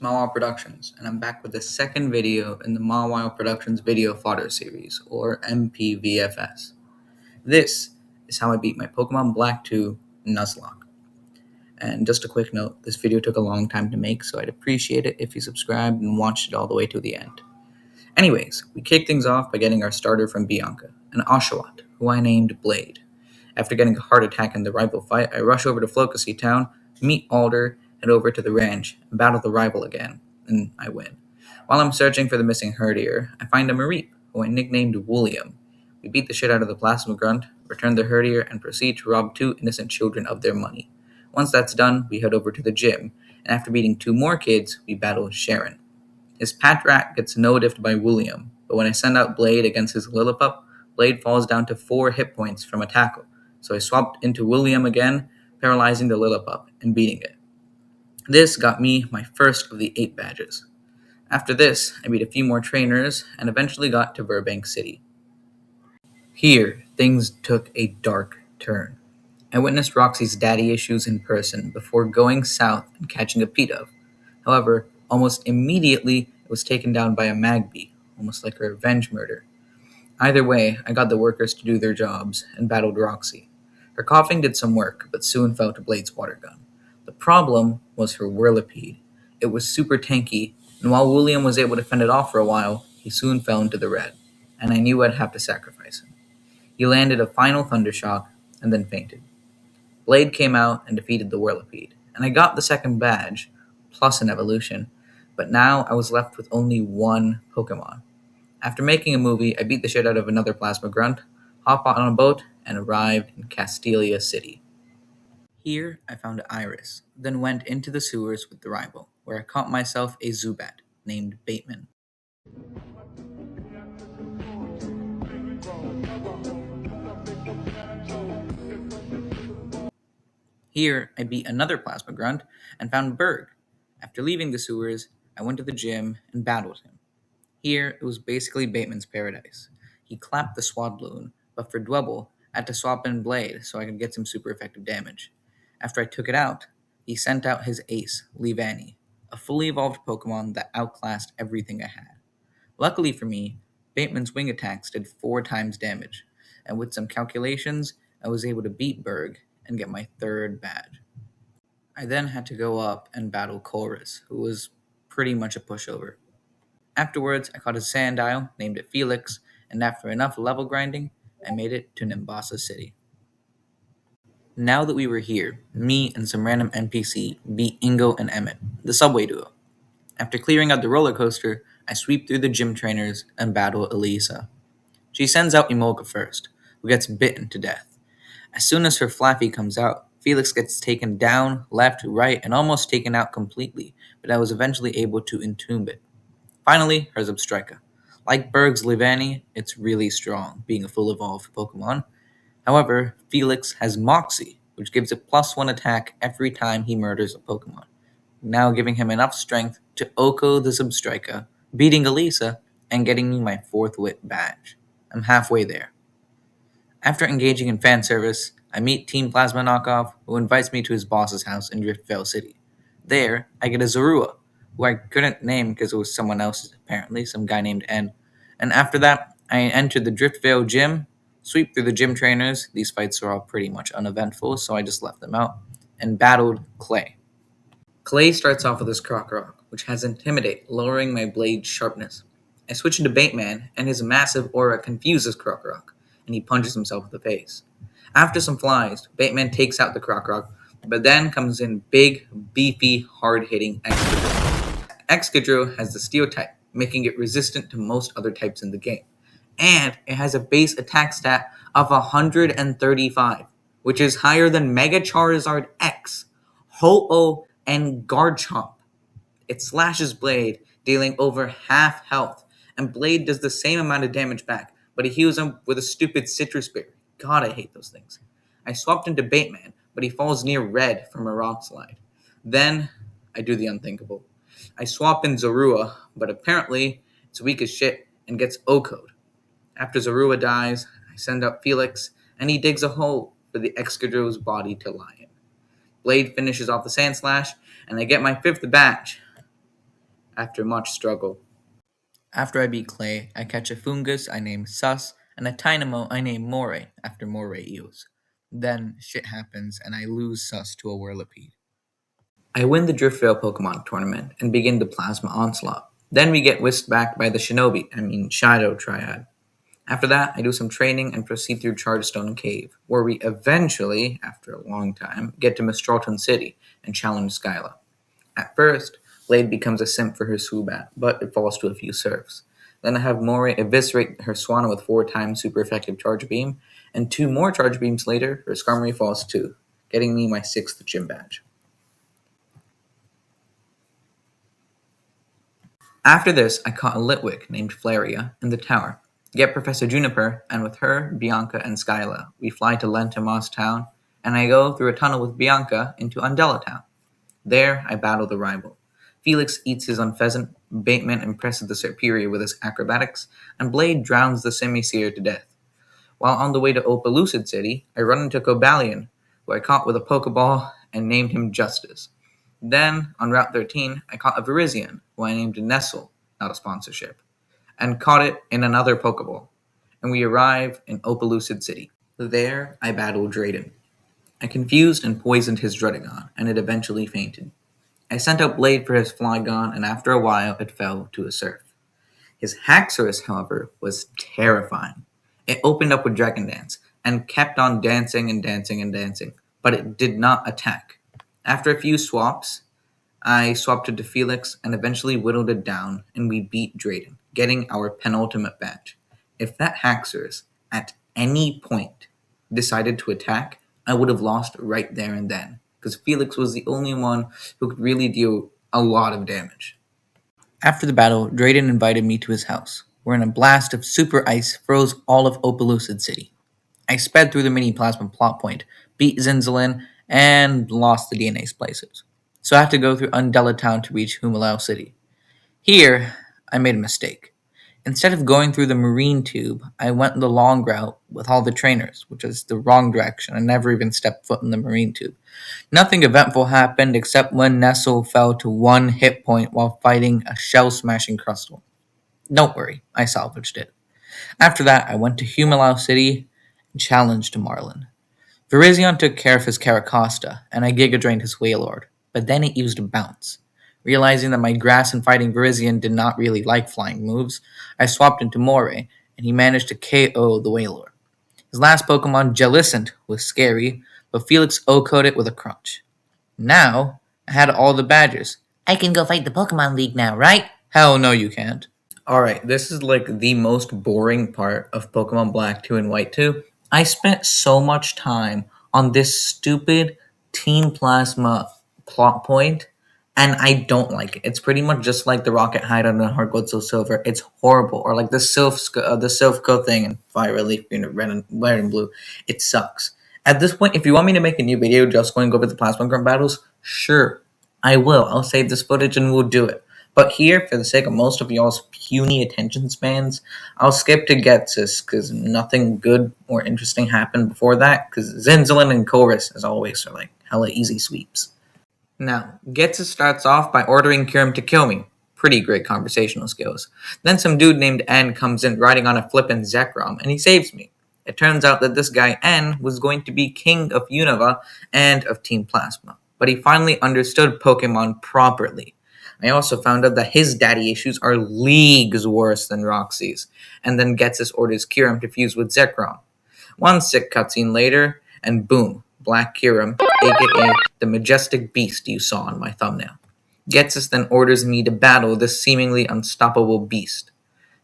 M1LLI0N Productions, and I'm back with the second video in the M1LLI0N Productions video fodder series, or MPVFS. This is how I beat my Pokemon Black 2 Nuzlocke. And just a quick note, this video took a long time to make, so I'd appreciate it if you subscribed and watched it all the way to the end. Anyways, we kick things off by getting our starter from Bianca, an Oshawott, who I named Blade. After getting a heart attack in the rival fight, I rush over to Flocusy Town, meet Alder, head over to the ranch, and battle the rival again, and I win. While I'm searching for the missing herdier, I find a Mareep, who I nicknamed William. We beat the shit out of the Plasma Grunt, return the herdier, and proceed to rob two innocent children of their money. Once that's done, we head over to the gym, and after beating two more kids, we battle Sharon. His Patrat gets no-diffed by William, but when I send out Blade against his Lillipup, Blade falls down to 4 hit points from a tackle, so I swapped into William again, paralyzing the Lillipup and beating it. This got me my first of the 8 badges. After this, I beat a few more trainers and eventually got to Burbank City. Here, things took a dark turn. I witnessed Roxy's daddy issues in person before going south and catching a Pidove. However, almost immediately it was taken down by a Magby, almost like a revenge murder. Either way, I got the workers to do their jobs and battled Roxy. Her coughing did some work, but soon fell to Blade's water gun. The problem was her Whirlipede. It was super tanky, and while William was able to fend it off for a while, he soon fell into the red, and I knew I'd have to sacrifice him. He landed a final Thundershock, and then fainted. Blade came out and defeated the Whirlipede, and I got the second badge, plus an evolution, but now I was left with only one Pokemon. After making a movie, I beat the shit out of another Plasma Grunt, hopped on a boat, and arrived in Castelia City. Here, I found Iris, then went into the sewers with the rival, where I caught myself a Zubat named Bateman. Here, I beat another Plasma Grunt and found Berg. After leaving the sewers, I went to the gym and battled him. Here, it was basically Bateman's paradise. He clapped the Swadloon, but for Dwebble, I had to swap in Blade so I could get some super effective damage. After I took it out, he sent out his ace, Leavanny, a fully evolved Pokemon that outclassed everything I had. Luckily for me, Bateman's wing attacks did 4 times damage, and with some calculations, I was able to beat Berg and get my 3rd badge. I then had to go up and battle Chorus, who was pretty much a pushover. Afterwards, I caught a Sandile, named it Felix, and after enough level grinding, I made it to Nimbasa City. Now that we were here, me and some random NPC beat Ingo and Emmett, the subway duo. After clearing out the roller coaster, I sweep through the gym trainers and battle Elisa. She sends out Emolga first, who gets bitten to death. As soon as her Flaffy comes out, Felix gets taken down, left, right, and almost taken out completely, but I was eventually able to entomb it. Finally, her Zubstrika. Like Berg's Leavanny, it's really strong, being a full evolved Pokemon. However, Felix has Moxie, which gives it +1 attack every time he murders a Pokemon, now giving him enough strength to Oko the Zubstrika, beating Elisa, and getting me my 4th Wit badge. I'm halfway there. After engaging in fan service, I meet Team Plasma Knockoff, who invites me to his boss's house in Driftvale City. There, I get a Zorua, who I couldn't name because it was someone else's apparently, some guy named N. And after that, I entered the Driftvale gym, sweep through the gym trainers. These fights were all pretty much uneventful, so I just left them out, and battled Clay. Clay starts off with his Krokorok, which has Intimidate, lowering my blade's sharpness. I switch into Bateman, and his massive aura confuses Krokorok, and he punches himself in the face. After some flies, Bateman takes out the Krokorok, but then comes in big, beefy, hard-hitting Excadrill. Excadrill has the Steel type, making it resistant to most other types in the game. And it has a base attack stat of 135, which is higher than Mega Charizard X, Ho-Oh, and Garchomp. It slashes Blade, dealing over half health, and Blade does the same amount of damage back, but he heals him with a stupid Citrus Berry. God, I hate those things. I swapped into Bateman, but he falls near red from a rock slide. Then, I do the unthinkable. I swap in Zorua, but apparently, it's weak as shit and gets O-code. After Zorua dies, I send out Felix, and he digs a hole for the Excadrill's body to lie in. Blade finishes off the Sand Slash, and I get my 5th badge. after much struggle. After I beat Clay, I catch a fungus I name Sus and a Tynamo I name Moray after Moray eels. Then shit happens and I lose Sus to a Whirlipede. I win the Driftveil Pokemon tournament and begin the Plasma Onslaught. Then we get whisked back by the Shadow Triad. After that, I do some training and proceed through Chargestone Cave, where we eventually, after a long time, get to Mistralton City and challenge Skyla. At first, Blade becomes a simp for her Swoobat, but it falls to a few serfs. Then I have Moray eviscerate her Swanna with 4 times super effective Charge Beam, and 2 more Charge Beams later, her Skarmory falls too, getting me my 6th gym badge. After this, I caught a Litwick named Flaria in the tower, get Professor Juniper, and with her, Bianca and Skyla, we fly to Lentamos Town, and I go through a tunnel with Bianca into Undella Town. There, I battle the rival. Felix eats his unpheasant, Bateman impresses the Serperior with his acrobatics, and Blade drowns the Semiseer to death. While on the way to Opalucid City, I run into Cobalion, who I caught with a Pokeball and named him Justice. Then, on Route 13, I caught a Virizion, who I named Nestle, not a sponsorship, and caught it in another Pokeball. And we arrive in Opalucid City. There, I battle Drayden. I confused and poisoned his Druddigon, and it eventually fainted. I sent out Blade for his Flygon, and after a while, it fell to a surf. His Haxorus, however, was terrifying. It opened up with Dragon Dance, and kept on dancing and dancing and dancing, but it did not attack. After a few swaps, I swapped it to Felix and eventually whittled it down, and we beat Drayden, getting our penultimate badge. If that Haxorus, at any point, decided to attack, I would have lost right there and then, because Felix was the only one who could really deal a lot of damage. After the battle, Drayden invited me to his house, wherein a blast of super ice froze all of Opalucid City. I sped through the mini plasma plot point, beat Zinzalin, and lost the DNA splicers. So I have to go through Undella Town to reach Humalao City. Here, I made a mistake. Instead of going through the marine tube, I went the long route with all the trainers, which is the wrong direction. I never even stepped foot in the marine tube. Nothing eventful happened except when Nestle fell to 1 hit point while fighting a shell-smashing Crustle. Don't worry, I salvaged it. After that, I went to Humalao City and challenged Marlin. Virizion took care of his Caracosta, and I Giga Drained his Wailord, but then it used a bounce. Realizing that my grass and fighting Virizion did not really like flying moves, I swapped into Moray, and he managed to KO the Wailord. His last Pokemon, Jellicent, was scary, but Felix O-coded it with a crunch. Now, I had all the badges. I can go fight the Pokemon League now, right? Hell no, you can't. Alright, this is like the most boring part of Pokemon Black 2 and White 2. I spent so much time on this stupid Team Plasma plot point, and I don't like it. It's pretty much just like the Rocket Hideout and Heart Gold Soul Silver. It's horrible. Or like the Silphco thing and Fire Relief, red and blue. It sucks. At this point, if you want me to make a new video just going over the Plasma Grunt battles, sure, I will. I'll save this footage and we'll do it. But here, for the sake of most of y'all's puny attention spans, I'll skip to Getsis, because nothing good or interesting happened before that, because Zinzalin and Chorus, as always, are like hella easy sweeps. Now, Getsis starts off by ordering Kyurem to kill me. Pretty great conversational skills. Then some dude named N comes in riding on a flippin' Zekrom, and he saves me. It turns out that this guy N was going to be king of Unova and of Team Plasma, but he finally understood Pokemon properly. I also found out that his daddy issues are leagues worse than Roxy's, and then Getsis orders Kyurem to fuse with Zekrom. One sick cutscene later, and boom, Black Kyurem, aka the majestic beast you saw on my thumbnail. Getsis then orders me to battle this seemingly unstoppable beast.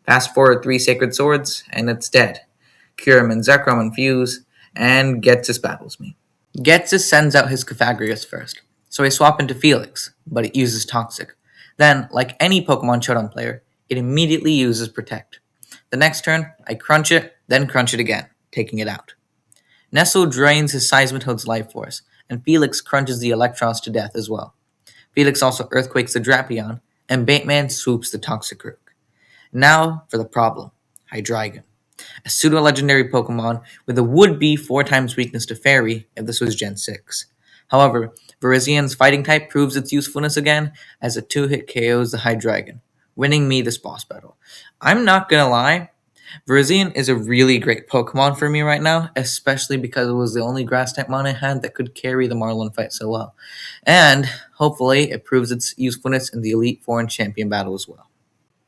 Fast forward 3 Sacred Swords, and it's dead. Kyurem and Zekrom infuse, and Getsis battles me. Getsis sends out his Cofagrigus first, so I swap into Felix, but it uses Toxic. Then, like any Pokemon Showdown player, it immediately uses Protect. The next turn, I crunch it, then crunch it again, taking it out. Nestle drains his Seismitoad's life force, and Felix crunches the Electros to death as well. Felix also earthquakes the Drapion, and Bateman swoops the Toxicroak. Now for the problem, Hydreigon. A pseudo-legendary Pokemon with a would-be 4 times weakness to Fairy if this was Gen 6. However, Virizian's fighting type proves its usefulness again as a 2-hit KOs the Hydreigon, winning me this boss battle. I'm not gonna lie, Virizion is a really great Pokemon for me right now, especially because it was the only grass type mon I had that could carry the Marlin fight so well. And hopefully it proves its usefulness in the Elite Four and Champion battle as well.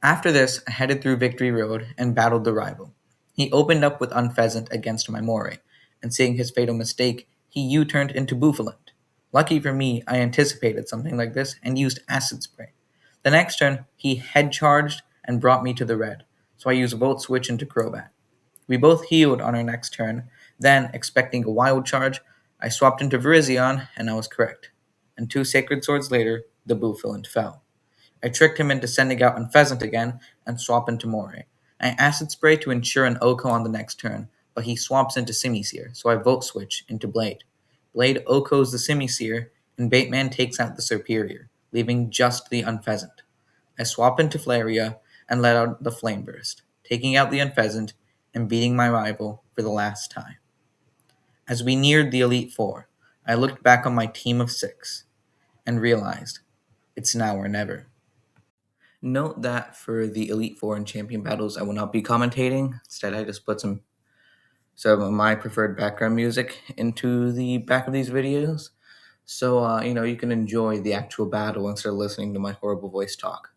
After this, I headed through Victory Road and battled the rival. He opened up with Unpheasant against my Moray, and seeing his fatal mistake, he U-turned into Bouffalant. Lucky for me, I anticipated something like this and used Acid Spray. The next turn, he head charged and brought me to the red, so I used Volt Switch into Crobat. We both healed on our next turn, then, expecting a wild charge, I swapped into Virizion, and I was correct. And 2 Sacred Swords later, the Bouffalant fell. I tricked him into sending out Unpheasant again and swap into Moray. I Acid Spray to ensure an Oko on the next turn, but he swaps into Simisear, so I Volt Switch into Blade. Blade Okos the Simisear, and Bateman takes out the Serperior, leaving just the Unpheasant. I swap into Flareon and let out the Flame Burst, taking out the Unpheasant and beating my rival for the last time. As we neared the Elite Four, I looked back on my team of 6 and realized it's now or never. Note that for the Elite Four and Champion battles, I will not be commentating. Instead, I just put some of my preferred background music into the back of these videos. So, you can enjoy the actual battle instead of listening to my horrible voice talk.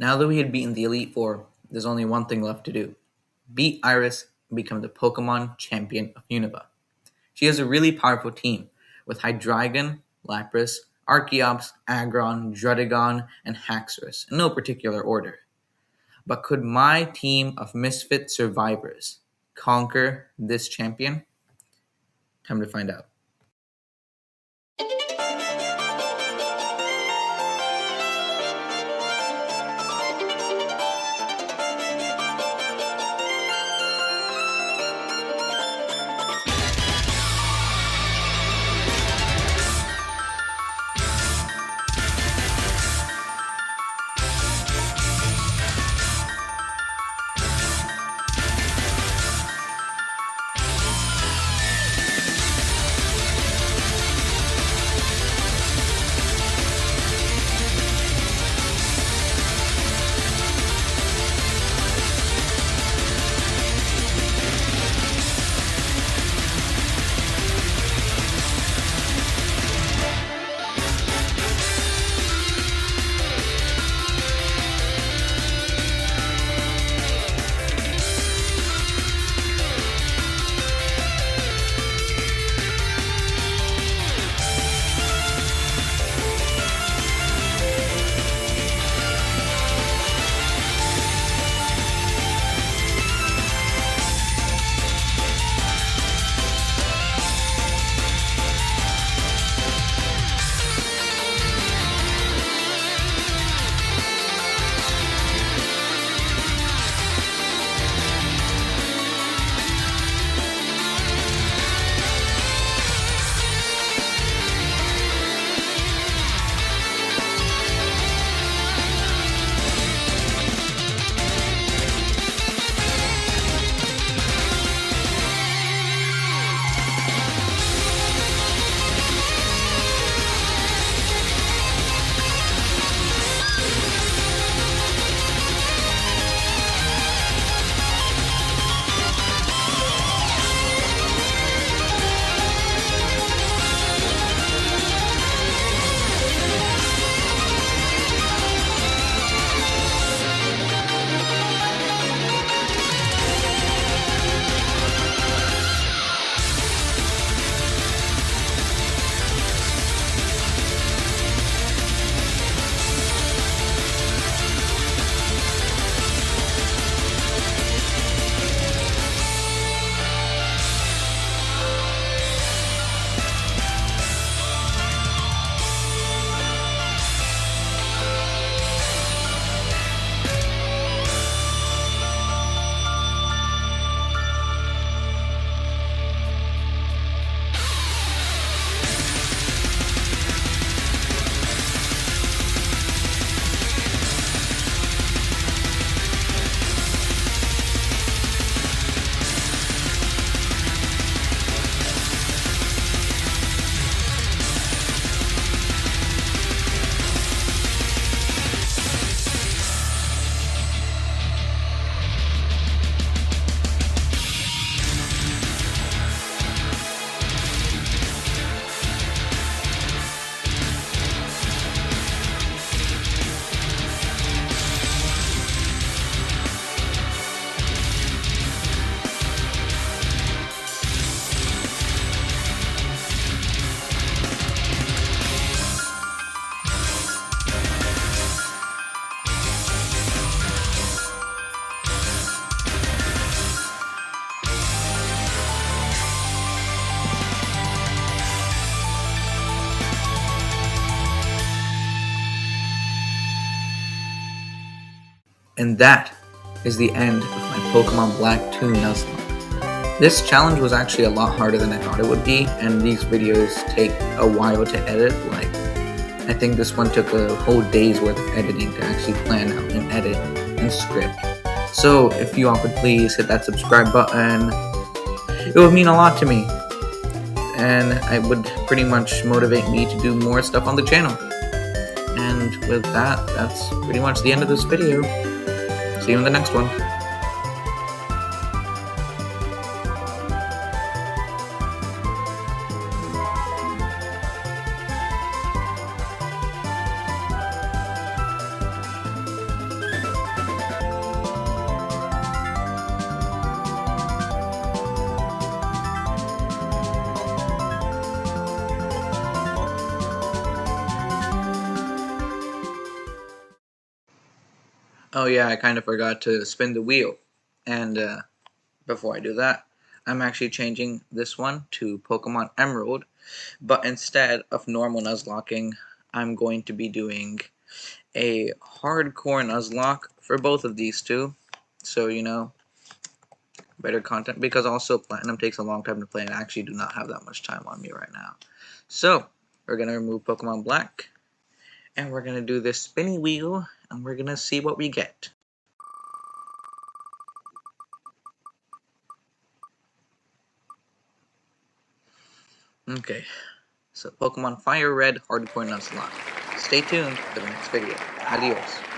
Now that we had beaten the Elite Four, there's only one thing left to do. Beat Iris and become the Pokemon champion of Unova. She has a really powerful team with Hydreigon, Lapras, Archeops, Aggron, Druddigon, and Haxorus in no particular order. But could my team of misfit survivors conquer this champion? Time to find out. And that is the end of my Pokemon Black 2 Nuzlocke. This challenge was actually a lot harder than I thought it would be, and these videos take a while to edit. I think this one took a whole day's worth of editing to actually plan out and edit and script. So if you all could please hit that subscribe button, it would mean a lot to me. And it would pretty much motivate me to do more stuff on the channel. And with that, that's pretty much the end of this video. See you in the next one. Oh yeah, I kind of forgot to spin the wheel. And before I do that, I'm actually changing this one to Pokemon Emerald. But instead of normal Nuzlocking, I'm going to be doing a hardcore Nuzlocke for both of these two. So, you know, better content. Because also Platinum takes a long time to play and I actually do not have that much time on me right now. So, we're going to remove Pokemon Black. And we're going to do this spinny wheel. And we're going to see what we get. Okay. So, Pokemon Fire Red Hardcore Nuzlocke. Stay tuned for the next video. Adios.